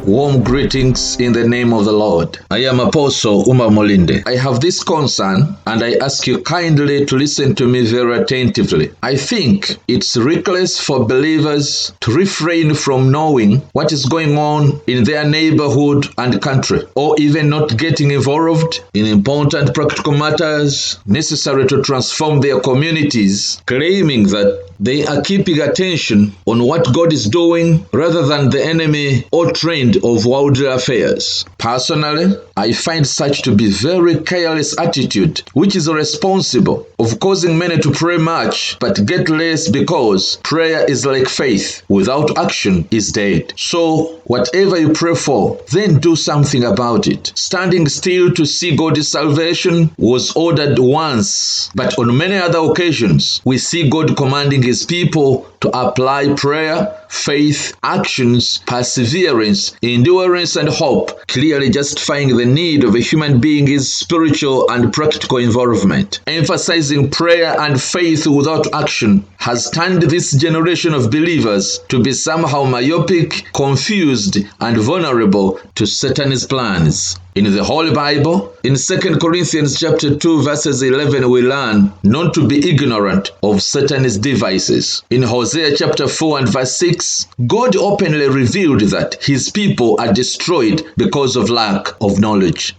Warm greetings in the name of the Lord. I am Apostle Umar Mulinde. I have this concern and I ask you kindly to listen to me very attentively. I think it's reckless for believers to refrain from knowing what is going on in their neighborhood and country, or even not getting involved in important practical matters necessary to transform their communities, claiming that they are keeping attention on what God is doing rather than the enemy or trend of worldly affairs. Personally, I find such to be very careless attitude, which is responsible of causing many to pray much but get less, because prayer is like faith. Without action is dead. So, whatever you pray for, then do something about it. Standing still to see God's salvation was ordered once, but on many other occasions, we see God commanding His people to apply prayer, faith, actions, perseverance, endurance, and hope, clearly justifying the need of a human being's spiritual and practical involvement. Emphasizing prayer and faith without action has turned this generation of believers to be somehow myopic, confused, and vulnerable to Satan's plans. In the Holy Bible, in 2 Corinthians chapter 2 verses 11, we learn not to be ignorant of Satan's devices. In Hosea chapter 4 and verse 6, God openly revealed that His people are destroyed because of lack of knowledge.